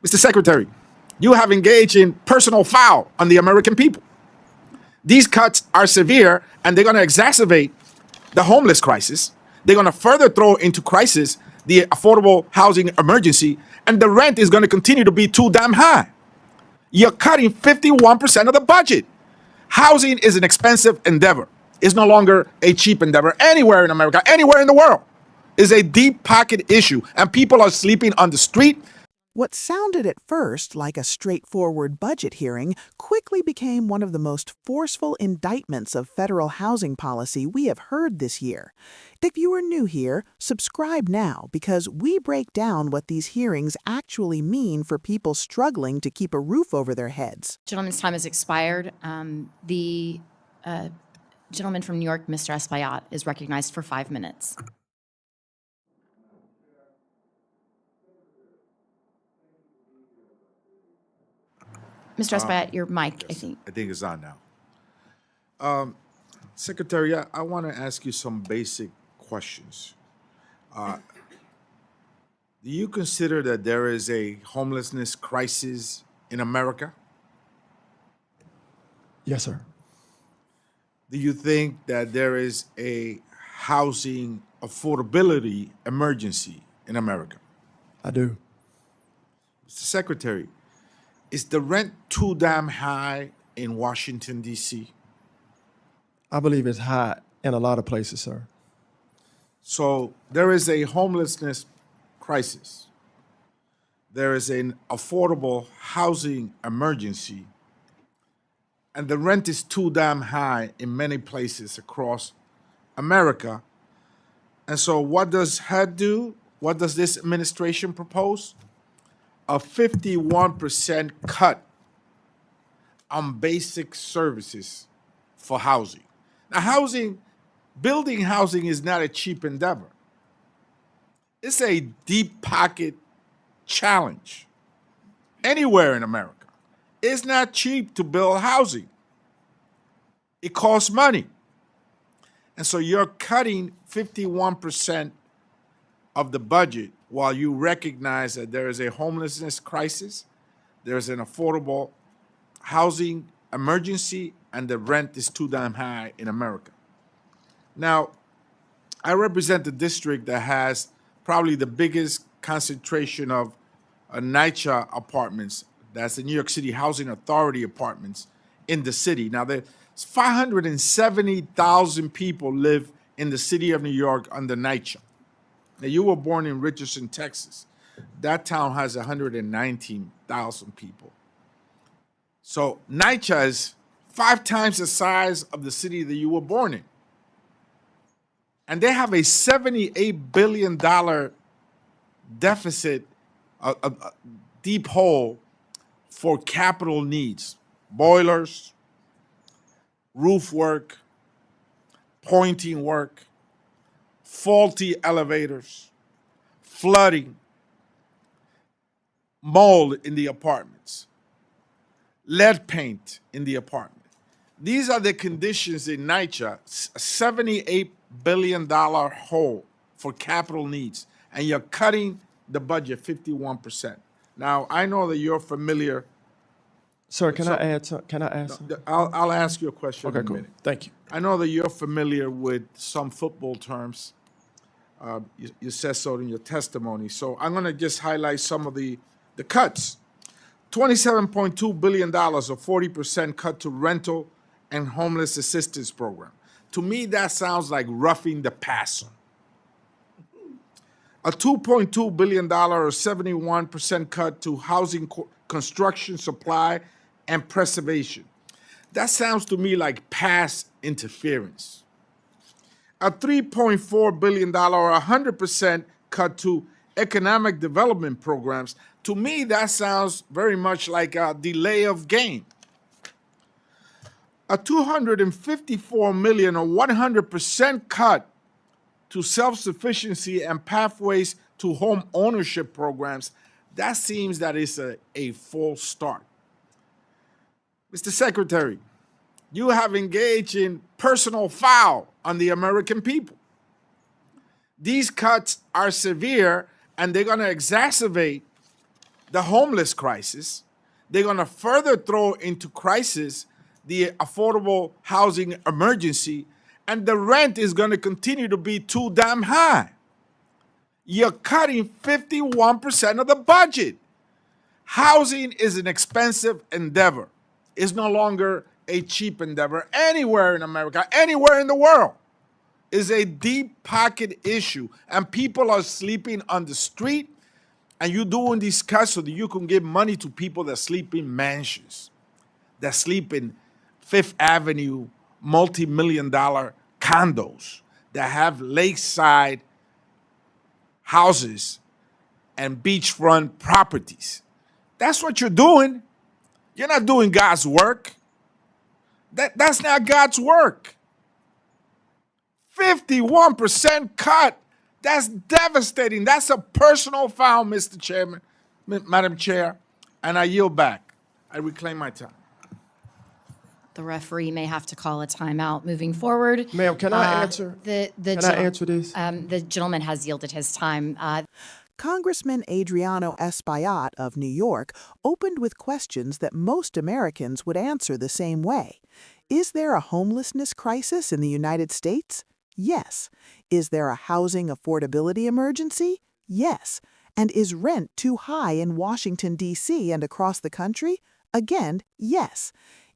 Mr. Secretary, you have engaged in personal foul on the American people. These cuts are severe, and they're going to exacerbate the homeless crisis. They're going to further throw into crisis the affordable housing emergency, and the rent is going to continue to be too damn high. You're cutting 51% of the budget. Housing is an expensive endeavor. It's no longer a cheap endeavor anywhere in America, anywhere in the world. It's a deep pocket issue, and people are sleeping on the street. What sounded at first like a straightforward budget hearing quickly became one of the most forceful indictments of federal housing policy we have heard this year. If you are new here, subscribe now because we break down what these hearings actually mean for people struggling to keep a roof over their heads. Gentleman's time has expired. The gentleman from New York, Mr. Espaillat, is recognized for 5 minutes. Mr. Espaillat, your mic, I think. I think it's on now. Secretary, I want to ask you some basic questions. Do you consider that there is a homelessness crisis in America? Yes, sir. Do you think that there is a housing affordability emergency in America? I do. Mr. Secretary, is the rent too damn high in Washington, D.C.? I believe it's high in a lot of places, sir. So there is a homelessness crisis. There is an affordable housing emergency. And the rent is too damn high in many places across America. And so what does HUD do? What does this administration propose? A 51% cut on basic services for housing. Now, building housing is not a cheap endeavor. It's a deep pocket challenge anywhere in America. It's not cheap to build housing. It costs money. And so you're cutting 51% of the budget while you recognize that there is a homelessness crisis, there's an affordable housing emergency, and the rent is too damn high in America. Now, I represent the district that has probably the biggest concentration of NYCHA apartments. That's the New York City Housing Authority apartments in the city. Now, there's 570,000 people live in the city of New York under NYCHA. Now, you were born in Richardson, Texas. That town has 119,000 people. So NYCHA is 5 times the size of the city that you were born in. And they have a $78 billion deficit, a deep hole for capital needs, boilers, roof work, pointing work, faulty elevators, flooding, mold in the apartments, lead paint in the apartment. These are the conditions in NYCHA, a $78 billion hole for capital needs, and you're cutting the budget 51%. Now, I know that you're familiar. Sir, can I add something? I'll ask you a question in a cool. minute. Thank you. I know that you're familiar with some football terms. You said so in your testimony. So I'm going to just highlight some of the cuts. $27.2 billion, a 40% cut to rental and homeless assistance program. To me, that sounds like roughing the passer. A $2.2 billion, or 71% cut to housing construction, supply, and preservation. That sounds to me like past interference. A $3.4 billion, or 100% cut to economic development programs. To me, that sounds very much like a delay of gain. A $254 million, or 100% cut to self-sufficiency and pathways to home ownership programs. That seems that is a false start. Mr. Secretary, you have engaged in personal foul on the American people. These cuts are severe, and they're going to exacerbate the homeless crisis. They're going to further throw into crisis the affordable housing emergency, and the rent is going to continue to be too damn high. You're cutting 51% of the budget. Housing is an expensive endeavor. It's no longer a cheap endeavor anywhere in America, anywhere in the world. It's a deep pocket issue, and people are sleeping on the street, and you're doing these cuts so that you can give money to people that sleep in mansions, that sleep in Fifth Avenue multi-million-dollar condos, that have lakeside houses and beachfront properties. That's what you're doing. You're not doing God's work. That's not God's work. 51% cut. That's devastating. That's a personal foul, Mr. Chairman, Madam Chair, and I yield back. I reclaim my time. The referee may have to call a timeout moving forward. Ma'am, can I answer? Can I answer this? The gentleman has yielded his time. Congressman Adriano Espaillat of New York opened with questions that most Americans would answer the same way. Is there a homelessness crisis in the United States? Yes. Is there a housing affordability emergency? Yes. And is rent too high in Washington, D.C. and across the country? Again, yes.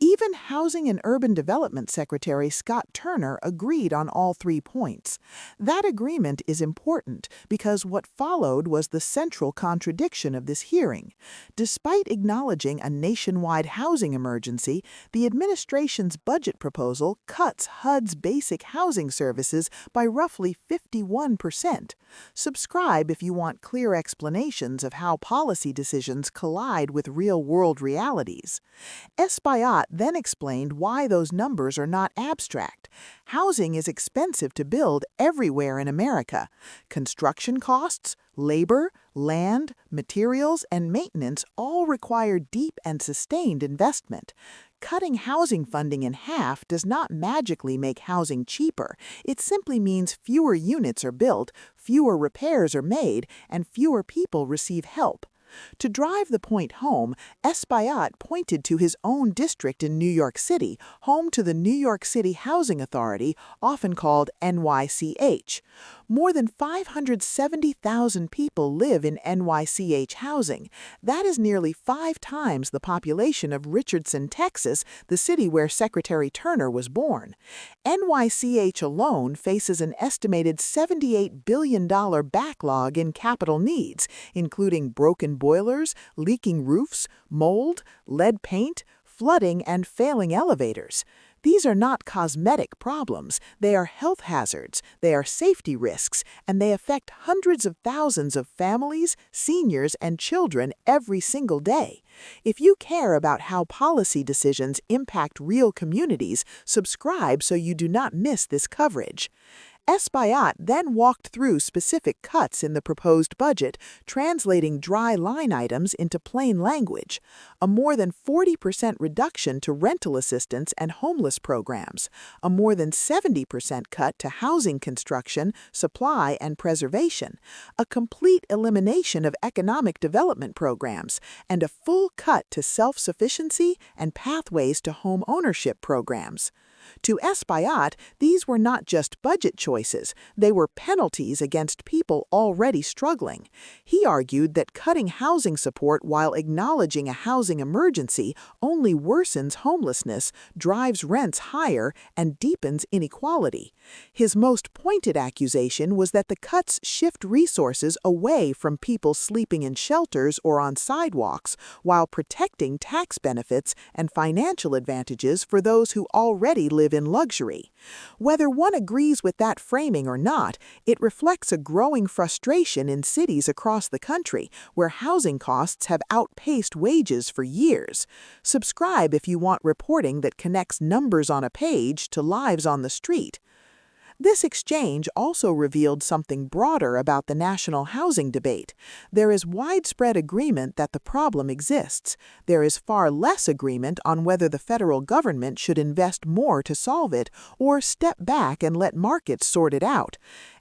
Even Housing and Urban Development Secretary Scott Turner agreed on all 3 points. That agreement is important because what followed was the central contradiction of this hearing. Despite acknowledging a nationwide housing emergency, the administration's budget proposal cuts HUD's basic housing services by roughly 51%. Subscribe if you want clear explanations of how policy decisions collide with real-world realities. Espaillat then explained why those numbers are not abstract. Housing is expensive to build everywhere in America. Construction costs, labor, land, materials, and maintenance all require deep and sustained investment. Cutting housing funding in half does not magically make housing cheaper. It simply means fewer units are built, fewer repairs are made, and fewer people receive help. To drive the point home, Espaillat pointed to his own district in New York City, home to the New York City Housing Authority, often called NYCH. More than 570,000 people live in NYCH housing. That is nearly 5 times the population of Richardson, Texas, the city where Secretary Turner was born. NYCH alone faces an estimated $78 billion backlog in capital needs, including broken boilers, leaking roofs, mold, lead paint, flooding, and failing elevators. These are not cosmetic problems. They are health hazards, they are safety risks, and they affect hundreds of thousands of families, seniors, and children every single day. If you care about how policy decisions impact real communities, subscribe so you do not miss this coverage. Espaillat then walked through specific cuts in the proposed budget, translating dry line items into plain language. A more than 40% reduction to rental assistance and homeless programs, a more than 70% cut to housing construction, supply, and preservation, a complete elimination of economic development programs, and a full cut to self-sufficiency and pathways to home ownership programs. To Espaillat, these were not just budget choices, they were penalties against people already struggling. He argued that cutting housing support while acknowledging a housing emergency only worsens homelessness, drives rents higher, and deepens inequality. His most pointed accusation was that the cuts shift resources away from people sleeping in shelters or on sidewalks, while protecting tax benefits and financial advantages for those who already live in luxury. Whether one agrees with that framing or not, it reflects a growing frustration in cities across the country where housing costs have outpaced wages for years. Subscribe if you want reporting that connects numbers on a page to lives on the street. This exchange also revealed something broader about the national housing debate. There is widespread agreement that the problem exists. There is far less agreement on whether the federal government should invest more to solve it or step back and let markets sort it out.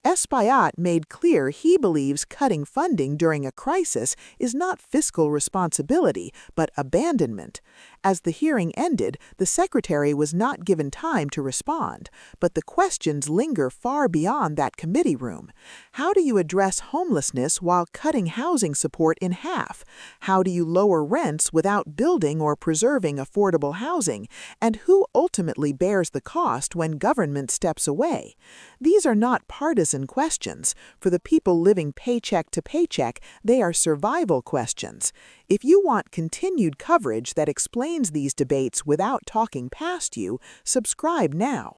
Espaillat made clear he believes cutting funding during a crisis is not fiscal responsibility, but abandonment. As the hearing ended, the Secretary was not given time to respond, but the questions linger far beyond that committee room. How do you address homelessness while cutting housing support in half? How do you lower rents without building or preserving affordable housing? And who ultimately bears the cost when government steps away? These are not partisan questions. For the people living paycheck to paycheck, they are survival questions. If you want continued coverage that explains these debates without talking past you, subscribe now.